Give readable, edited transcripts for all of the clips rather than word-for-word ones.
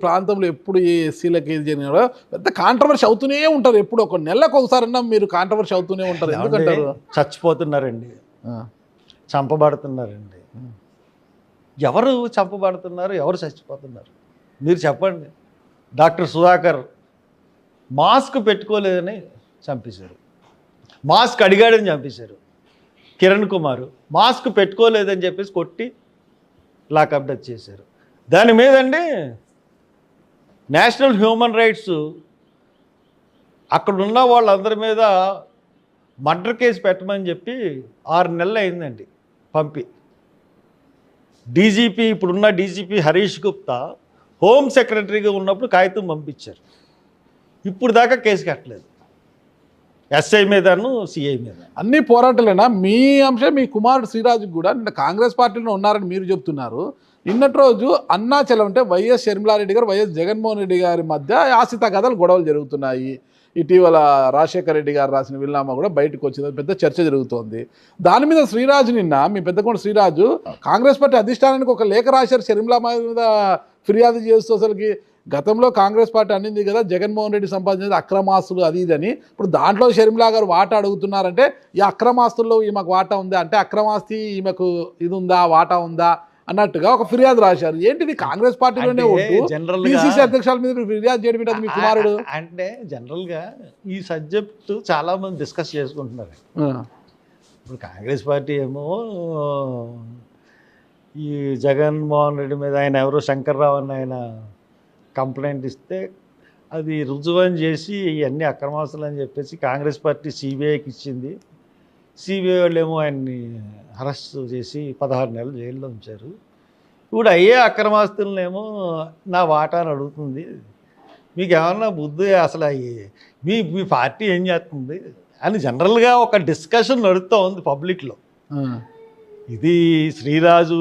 ప్రాంతంలో ఎప్పుడు ఏ ఎస్సీలకు ఏది జరిగినా పెద్ద కాంట్రవర్సీ అవుతూనే ఉంటారు. ఎప్పుడు ఒక నెలకు ఒకసారన్నా మీరు కాంట్రవర్సీ అవుతూనే ఉంటారు. ఎందుకంటారు? చచ్చిపోతున్నారండి, చంపబడుతున్నారండి. ఎవరు చంపబడుతున్నారు, ఎవరు చచ్చిపోతున్నారు మీరు చెప్పండి. డాక్టర్ సుధాకర్ మాస్క్ పెట్టుకోలేదని చంపేశారు, మాస్క్ అడిగాడని చంపేశారు. కిరణ్ కుమార్ మాస్క్ పెట్టుకోలేదని చెప్పేసి కొట్టి లాకప్ డెత్ చేశారు. దాని మీదండి నేషనల్ హ్యూమన్ రైట్స్ అక్కడున్న వాళ్ళందరి మీద మర్డర్ కేసు పెట్టమని చెప్పి 6 నెలలు అయిందండి పంపి. డీజీపీ ఇప్పుడున్న డీజీపీ హరీష్ గుప్తా హోమ్ సెక్రటరీగా ఉన్నప్పుడు కాగితం పంపించారు. ఇప్పుడు దాకా కేసు కట్టలేదు, ఎస్ఐ మీదను సిఐ మీద. అన్ని పోరాటాలేనా? మీ అంశం మీ కుమారుడు శ్రీరాజుకి కూడా నిన్న కాంగ్రెస్ పార్టీలో ఉన్నారని మీరు చెప్తున్నారు. నిన్నటి రోజు అన్నాచలం అంటే వైఎస్ షర్మిలారెడ్డి గారు వైఎస్ జగన్మోహన్ రెడ్డి గారి మధ్య ఆశిత కథలు గొడవలు జరుగుతున్నాయి. ఇటీవల రాజశేఖర రెడ్డి గారు రాసిన విల్లామా కూడా బయటకు వచ్చింది, పెద్ద చర్చ జరుగుతోంది. దాని మీద శ్రీరాజు నిన్న మీ పెద్దకొండ శ్రీరాజు కాంగ్రెస్ పార్టీ అధిష్టానానికి ఒక లేఖ రాశారు షర్మిలామా మీద ఫిర్యాదు చేస్తూ. అసలుకి గతంలో కాంగ్రెస్ పార్టీ అన్నింది కదా జగన్మోహన్ రెడ్డి సంపాదించేది అక్రమాస్తులు అది ఇదని. ఇప్పుడు దాంట్లో షర్మిలా గారు వాటా అడుగుతున్నారంటే ఈ అక్రమాస్తుల్లో ఈమెకు వాటా ఉందా అంటే అక్రమాస్తి ఈమెకు ఇది ఉందా వాటా ఉందా అన్నట్టుగా ఒక ఫిర్యాదు రాశారు. ఏంటిది కాంగ్రెస్ పార్టీలోనే ఉంటూ పిసిసి అధ్యక్షుల మీద ఫిర్యాదు చేయడం ఏంటది మీ కుమారుడు? అంటే జనరల్గా ఈ సబ్జెక్టు చాలామంది డిస్కస్ చేసుకుంటున్నారు. ఇప్పుడు కాంగ్రెస్ పార్టీ ఏమో ఈ జగన్మోహన్ రెడ్డి మీద ఆయన ఎవరో శంకర్రావు అని ఆయన కంప్లైంట్ ఇస్తే అది రుజువని చేసి ఇవన్నీ అక్రమాస్తులు అని చెప్పేసి కాంగ్రెస్ పార్టీ సిబిఐకి ఇచ్చింది. సిబిఐ వాళ్ళు ఏమో ఆయన్ని అరెస్ట్ చేసి 16 నెలలు జైల్లో ఉంచారు. ఇప్పుడు అయ్యే అక్రమాస్తులనేమో నా వాటా అని అడుగుతుంది. మీకు ఏమన్నా బుద్ధి అసలు మీ మీ పార్టీ ఏం చేస్తుంది అని జనరల్గా ఒక డిస్కషన్ నడుస్తూ ఉంది పబ్లిక్లో. ఇది శ్రీరాజు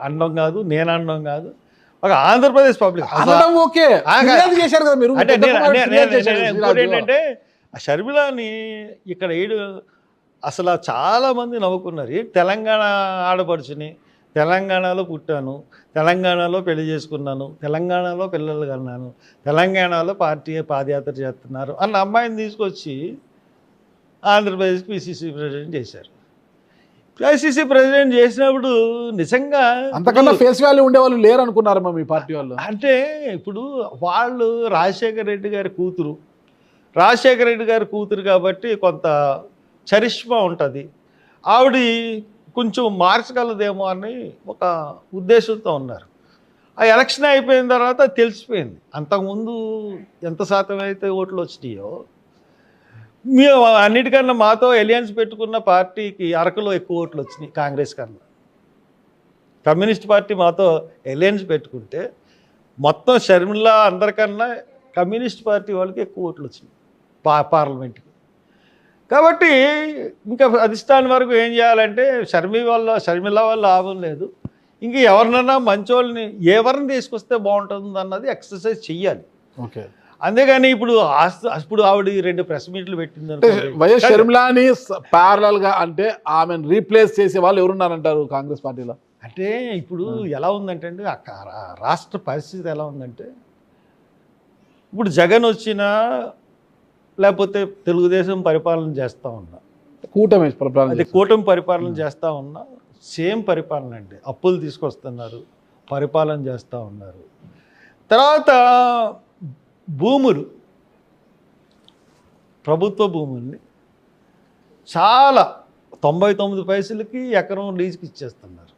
అనడం కాదు, నేను అనడం కాదు, ఒక ఆంధ్రప్రదేశ్ పబ్లిక్ ఏంటంటే ఆ షర్మిలాని ఇక్కడ అసలు చాలామంది నవ్వుకున్నారు. తెలంగాణ ఆడపడుచుని, తెలంగాణలో పుట్టాను, తెలంగాణలో పెళ్లి చేసుకున్నాను, తెలంగాణలో పిల్లలు కన్నాను, తెలంగాణలో పార్టీ పాదయాత్ర చేస్తున్నారు అన్న అమ్మాయిని తీసుకొచ్చి ఆంధ్రప్రదేశ్కి పిసిసి ప్రెసిడెంట్ చేశారు. పిసిసి ప్రెసిడెంట్ చేసినప్పుడు నిజంగా అంతకన్నా ఫేస్ వాల్యూ ఉండేవాళ్ళు లేరు అనుకున్నారమ్మా మీ పార్టీ వాళ్ళు. అంటే ఇప్పుడు వాళ్ళు రాజశేఖర రెడ్డి గారి కూతురు, రాజశేఖర రెడ్డి గారి కూతురు కాబట్టి కొంత చరిష్మా ఉంటుంది, ఆవిడ కొంచెం మార్చగలదేమో అని ఒక ఉద్దేశంతో ఉన్నారు. ఆ ఎలక్షన్ అయిపోయిన తర్వాత తెలిసిపోయింది. అంతకుముందు ఎంత శాతం అయితే ఓట్లు వచ్చినాయో, మేము అన్నిటికన్నా మాతో ఎలియన్స్ పెట్టుకున్న పార్టీకి అరకులో ఎక్కువ ఓట్లు వచ్చినాయి కాంగ్రెస్ కన్నా. కమ్యూనిస్ట్ పార్టీ మాతో ఎలియన్స్ పెట్టుకుంటే మొత్తం షర్మిలా అందరికన్నా కమ్యూనిస్ట్ పార్టీ వాళ్ళకి ఎక్కువ ఓట్లు వచ్చినాయి పార్లమెంట్కి. కాబట్టి ఇంకా అధిష్టానం వరకు ఏం చేయాలంటే షర్మిల వల్ల లాభం లేదు, ఇంక ఎవరినన్నా మంచోళ్ళని ఎవరిని తీసుకొస్తే బాగుంటుంది అన్నది ఎక్సర్సైజ్ చెయ్యాలి. ఓకే, అంతేగాని ఇప్పుడు ఆవిడ 2 ప్రెస్ మీట్లు పెట్టింది. వైఎస్ షర్మిలాని ప్యారలల్ గా అంటే ఆమెను రీప్లేస్ చేసే వాళ్ళు ఎవరున్నారంటారు కాంగ్రెస్ పార్టీలో? అంటే ఇప్పుడు ఎలా ఉందంటే అండి రాష్ట్ర పరిస్థితి ఎలా ఉందంటే, ఇప్పుడు జగన్ వచ్చినా లేకపోతే తెలుగుదేశం పరిపాలన చేస్తూ ఉన్నా, కూటమి పరిపాలన చేస్తూ ఉన్నా సేమ్ పరిపాలన అండి. అప్పులు తీసుకొస్తున్నారు, పరిపాలన చేస్తూ ఉన్నారు. తర్వాత భూములు, ప్రభుత్వ భూముల్ని చాలా 99 పైసలకి ఎకరం లీజుకి ఇచ్చేస్తున్నారు.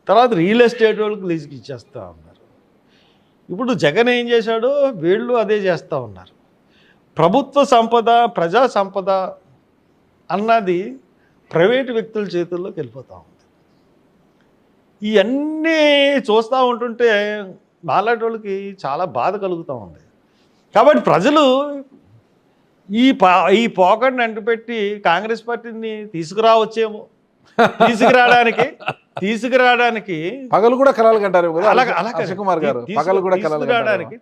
తర్వాత రియల్ ఎస్టేట్ వాళ్ళకి లీజుకి ఇచ్చేస్తూ ఉన్నారు. ఇప్పుడు జగన్ ఏం చేశాడో వీళ్ళు అదే చేస్తూ ఉన్నారు. ప్రభుత్వ సంపద, ప్రజా సంపద అన్నది ప్రైవేటు వ్యక్తుల చేతుల్లోకి వెళ్ళిపోతూ ఉంది. ఇవన్నీ చూస్తూ ఉంటుంటే నాలాంటి వాళ్ళకి చాలా బాధ కలుగుతూ ఉంది. కాబట్టి ప్రజలు ఈ పోకడిని అంటుపెట్టి కాంగ్రెస్ పార్టీని తీసుకురావచ్చేమో, తీసుకురావడానికి పగలు కూడా కలలు కంటారు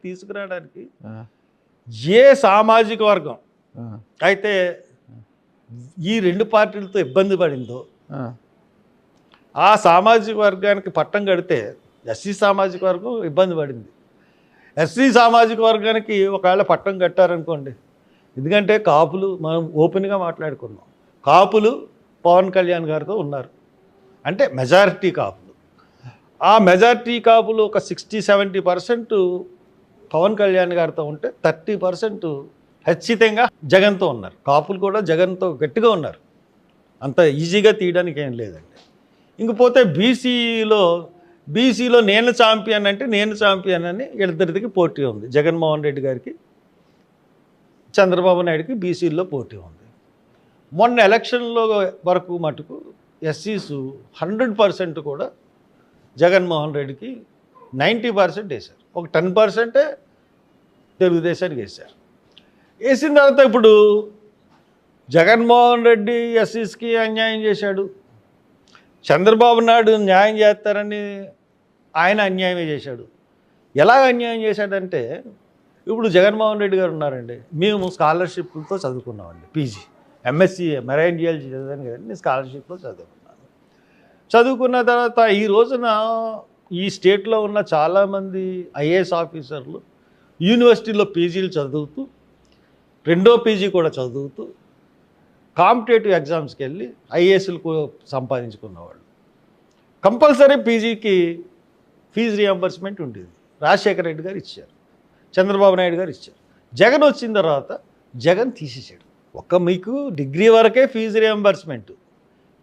తీసుకురావడానికి ఏ సామాజిక వర్గం అయితే ఈ 2 పార్టీలతో ఇబ్బంది పడిందో ఆ సామాజిక వర్గానికి పట్టం కడితే ఎస్సీ సామాజిక వర్గం ఇబ్బంది పడింది. ఎస్సీ సామాజిక వర్గానికి ఒకవేళ పట్టం కట్టారనుకోండి, ఎందుకంటే కాపులు మనం ఓపెన్గా మాట్లాడుకున్నాం, కాపులు పవన్ కళ్యాణ్ గారితో ఉన్నారు, అంటే మెజారిటీ కాపులు. ఆ మెజారిటీ కాపులు ఒక 60-70% పవన్ కళ్యాణ్ గారితో ఉంటే 30% ఖచ్చితంగా జగన్తో ఉన్నారు. కాపులు కూడా జగన్తో గట్టిగా ఉన్నారు, అంత ఈజీగా తీయడానికి ఏం లేదండి. ఇంకపోతే బీసీలో నేను ఛాంపియన్ అంటే నేను ఛాంపియన్ అని ఇద్దరికి పోటీ ఉంది. జగన్మోహన్ రెడ్డి గారికి, చంద్రబాబు నాయుడుకి బీసీల్లో పోటీ ఉంది. మొన్న ఎలక్షన్లో వరకు మటుకు ఎస్సీస్ 100% కూడా జగన్మోహన్ రెడ్డికి 90% వేశారు, ఒక 10% తెలుగుదేశానికి వేశారు. వేసిన తర్వాత ఇప్పుడు జగన్మోహన్ రెడ్డి ఎస్సీస్కి అన్యాయం చేశాడు, చంద్రబాబు నాయుడు న్యాయం చేస్తారని ఆయన అన్యాయమే చేశాడు. ఎలా అన్యాయం చేశాడంటే, ఇప్పుడు జగన్మోహన్ రెడ్డి గారు ఉన్నారండి, మేము స్కాలర్షిప్లతో చదువుకున్నామండి, పీజీ ఎంఎస్సీ మెరైన్ జియాలజీ చదివాను కదండి, నేను స్కాలర్షిప్లో చదువుకున్నాను. చదువుకున్న తర్వాత ఈ రోజున ఈ స్టేట్లో ఉన్న చాలామంది ఐఏఎస్ ఆఫీసర్లు యూనివర్సిటీలో పీజీలు చదువుతూ, రెండో పీజీ కూడా చదువుతూ కాంపిటేటివ్ ఎగ్జామ్స్కి వెళ్ళి ఐఏఎస్లు సంపాదించుకున్నవాళ్ళు. కంపల్సరీ పీజీకి ఫీజు రియంబర్స్మెంట్ ఉండేది. రాజశేఖర రెడ్డి గారు ఇచ్చారు, చంద్రబాబు నాయుడు గారు ఇచ్చారు. జగన్ వచ్చిన తర్వాత జగన్ తీసేసాడు. మీకు డిగ్రీ వరకే ఫీజు రియంబర్స్మెంట్,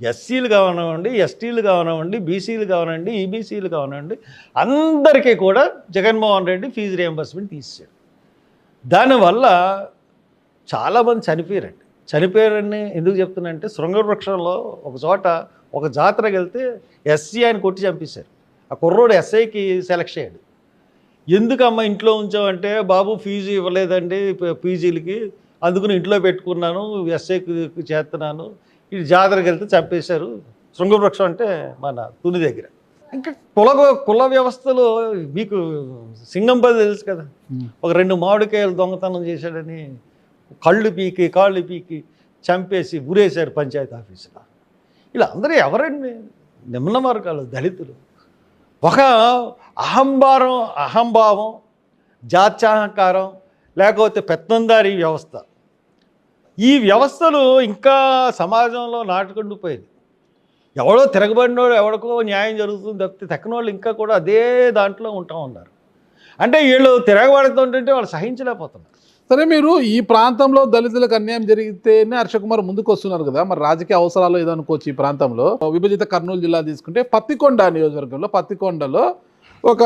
ఎస్సీలు కావనివ్వండి, ఎస్టీలు కావనివ్వండి, బీసీలు కావనండి, ఈబీసీలు కావనండి, అందరికీ కూడా జగన్మోహన్ రెడ్డి ఫీజు రియంబర్స్మెంట్ తీసేసాడు. దానివల్ల చాలామంది చనిపోయారని ఎందుకు చెప్తున్నానంటే, శృంగవృక్షంలో ఒక చోట ఒక జాతరకి వెళ్తే ఎస్సీ ఆయన కొట్టి చంపేశారు. ఆ కుర్రోడు ఎస్ఐకి సెలెక్ట్ అయ్యాడు. ఎందుకమ్మా ఇంట్లో ఉంచామంటే, బాబు ఫీజు ఇవ్వలేదండి పీజీలకి, అందుకని ఇంట్లో పెట్టుకున్నాను, ఎస్ఐకి చేస్తున్నాను, ఇది జాతరకి వెళ్తే చంపేశారు. శృంగవృక్షం అంటే మన తుని దగ్గర. ఇంకా కుల వ్యవస్థలో మీకు సింగంపల్లి తెలుసు కదా, ఒక 2 మామిడికాయలు దొంగతనం చేశాడని కాళ్ళు పీకి చంపేసి ఊరేశారు పంచాయతీ ఆఫీసులో. ఇలా అందరూ ఎవరండి? నిమ్న వర్గాలు, దళితులు. ఒక అహంభావం, జాత్యాహంకారం, లేకపోతే పెత్తందారీ వ్యవస్థ, ఈ వ్యవస్థలు ఇంకా సమాజంలో నాటుకుండిపోయింది. ఎవడో తిరగబడినోడు ఎవడికో న్యాయం జరుగుతుంది తప్పితే తెక్కనోళ్ళు ఇంకా కూడా అదే దాంట్లో ఉంటా ఉన్నారు. అంటే వీళ్ళు తిరగబడుతుంటే వాళ్ళు సహించలేకపోతున్నారు. సరే, మీరు ఈ ప్రాంతంలో దళితులకు అన్యాయం జరిగితేనే హర్షకుమార్ ముందుకు వస్తున్నారు కదా, మరి రాజకీయ అవసరాలు ఏదనుకోవచ్చు. ఈ ప్రాంతంలో విభజిత కర్నూలు జిల్లా తీసుకుంటే పత్తికొండ నియోజకవర్గంలో పత్తికొండలో ఒక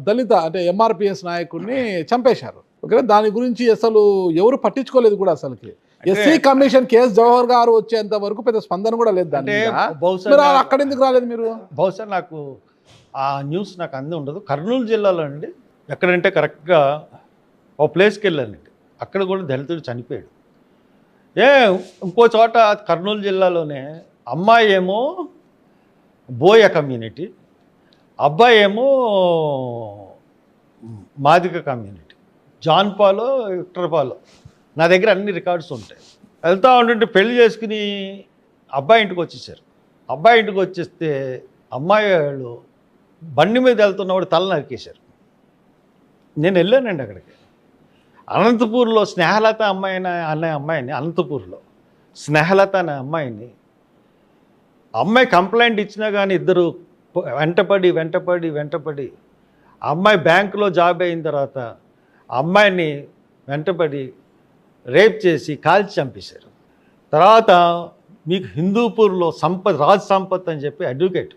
దళిత అంటే ఎంఆర్పిఎస్ నాయకుడిని చంపేశారు. ఓకే, దాని గురించి అసలు ఎవరు పట్టించుకోలేదు కూడా. అసలుకి ఎస్సీ కమిషన్ కేఎస్ జవహర్ గారు వచ్చేంత వరకు పెద్ద స్పందన కూడా లేదు. దాని అక్కడ ఎందుకు రాలేదు మీరు? బహుశా నాకు ఆ న్యూస్ నాకు అంది ఉండదు. కర్నూలు జిల్లాలో అండి ఎక్కడంటే కరెక్ట్గా ఓ ప్లేస్కి వెళ్ళానండి, అక్కడ కూడా దళితుడు చనిపోయాడు. ఇంకో చోట కర్నూలు జిల్లాలోనే అమ్మాయి ఏమో బోయ కమ్యూనిటీ, అబ్బాయి ఏమో మాదిక కమ్యూనిటీ, జాన్పాలో విక్టర్పాలో. నా దగ్గర అన్ని రికార్డ్స్ ఉంటాయి. వెళ్తూ ఉంటుంటే పెళ్లి చేసుకుని అబ్బాయి ఇంటికి వచ్చేసారు. అబ్బాయి ఇంటికి వచ్చేస్తే అమ్మాయి వాళ్ళు బండి మీద వెళ్తున్నవాడు తల నరికేశారు. నేను వెళ్ళానండి అక్కడికి. అనంతపూర్లో స్నేహలత అనే అమ్మాయిని అనంతపూర్లో స్నేహలత అనే అమ్మాయి కంప్లైంట్ ఇచ్చినా కానీ ఇద్దరు వెంటపడి అమ్మాయి బ్యాంకులో జాబ్ అయిన తర్వాత అమ్మాయిని వెంటపడి రేప్ చేసి కాల్చి చంపేశారు. తర్వాత మీకు హిందూపూర్లో రాజ్ సంపత్ అని చెప్పి అడ్వకేట్,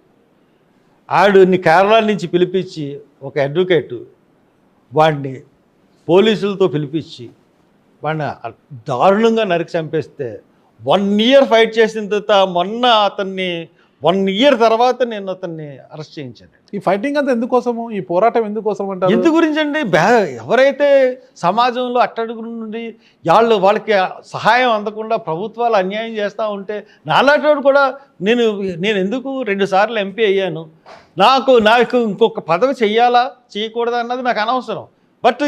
ఆడిని కేరళ నుంచి పిలిపించి ఒక అడ్వకేటు వాడిని పోలీసులతో పిలిపించి వాడిని దారుణంగా నరికి చంపేస్తే 1 year ఫైట్ చేసిన తర్వాత మొన్న అతన్ని 1 year తర్వాత నేను అతన్ని అరెస్ట్ చేయించాను. ఈ ఫైటింగ్ అంతా ఎందుకోసము? ఈ పోరాటం ఎందుకోసం అంటారు? ఎందు గురించి అండి? ఎవరైతే సమాజంలో అట్టడుగు నుండి వాళ్ళకి సహాయం అందకుండా ప్రభుత్వాలు అన్యాయం చేస్తూ ఉంటే, నాలాంటి కూడా నేను ఎందుకు 2 సార్లు ఎంపీ అయ్యాను, నాకు ఇంకొక పదవి చెయ్యాలా చేయకూడదా అన్నది నాకు అనవసరం. బట్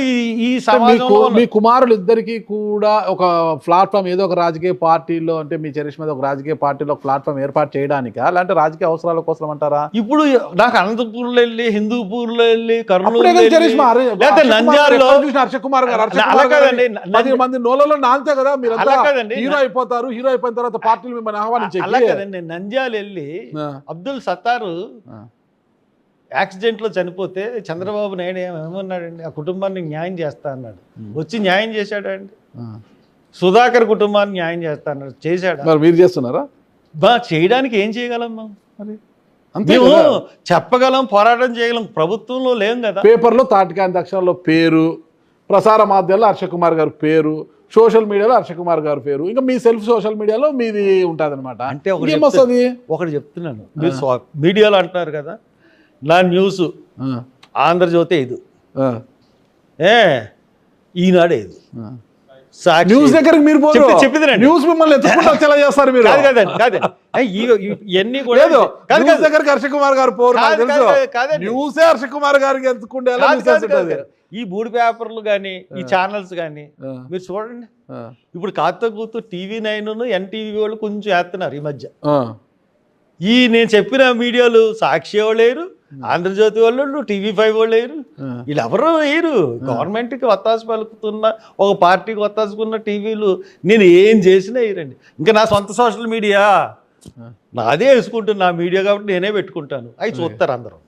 ఈ సమాజంలో మీ కుమారులు ఇద్దరికి కూడా ఒక ప్లాట్ఫామ్ ఏదో ఒక రాజకీయ పార్టీలో అంటే మీ చరిష్మా మీద ఒక రాజకీయ పార్టీలో ఒక ప్లాట్ఫామ్ ఏర్పాటు చేయడానికా లేదంటే రాజకీయ అవసరాల కోసం అంటారా? ఇప్పుడు నాకు అనంతపూర్లో వెళ్ళి హిందూపూర్లో వెళ్ళి కర్నూలు అప్పుడే కదా చరిష్మా, లేకపోతే నంద్యాలలో హర్ష కుమార్ గారు అలా కాదండి, 10 మంది నోళ్ళలో నాంతే కదా మీరు అలా కాదండి. హీరో అయిపోతారు, హీరో అయిపోయిన తర్వాత పార్టీలు మిమ్మల్ని ఆహ్వానించే అలా కదండి. నంద్యాల వెళ్ళి అబ్దుల్ సత్తారు యాక్సిడెంట్లో చనిపోతే చంద్రబాబు నాయుడు ఏమన్నాడండి, ఆ కుటుంబానికి న్యాయం చేస్తా అన్నాడు. వచ్చి న్యాయం చేశాడండి. సుధాకర్ కుటుంబాన్ని న్యాయం చేస్తా అన్నాడు, చేశాడు. మరి మీరు చేస్తున్నారా? చేయడానికి ఏం చేయగలం మేము? అంతే మేము కదా. చెప్పగలం, పోరాటం చేయగలం, ప్రభుత్వంలో లేం కదా. పేపర్లో తాటికాంత అక్షరాల్లో పేరు, ప్రసార మాధ్యమాల్లో హర్ష కుమార్ గారి పేరు, సోషల్ మీడియాలో హర్ష కుమార్ గారి పేరు, ఇంకా మీ సెల్ఫ్ సోషల్ మీడియాలో మీది ఉంటుంది అనమాట. అంటే ఒకటి చెప్తున్నాను, మీరు మీడియాలో అంటున్నారు కదా, నా న్యూస్ ఆంధ్రజ్యోతి ఇది, ఈనాడే ఇది, న్యూస్ దగ్గరికి మీరు చెప్పింది న్యూస్ మిమ్మల్ని ఎత్తుకుంటూ వచ్చేలా చేస్తారు మీరు. ఇవన్నీ కూడా దగ్గరికి హర్ష కుమార్ గారు పోరు, న్యూసే హర్ష కుమార్ గారికి ఎత్తుకుంటే ఈ 3 పేపర్లు కానీ ఈ ఛానల్స్ కానీ మీరు చూడండి. ఇప్పుడు కాస్త కూతూ TV9 NTV వాళ్ళు కొంచెం వేస్తున్నారు ఈ మధ్య. నేను చెప్పిన మీడియాలు సాక్షి వాళ్ళు లేరు, ఆంధ్రజ్యోతి వాళ్ళు, TV5 వాళ్ళు లేరు, వీళ్ళెవరూ లేరు. గవర్నమెంట్కి వత్తాసు పలుకుతున్న ఒక పార్టీకి వత్తాసుకున్న టీవీలు నేను ఏం చేసినా వేయరండి. ఇంకా నా సొంత సోషల్ మీడియా నాదే వేసుకుంటున్నా మీడియా కాబట్టి నేనే పెట్టుకుంటాను, అవి చూస్తారు అందరూ.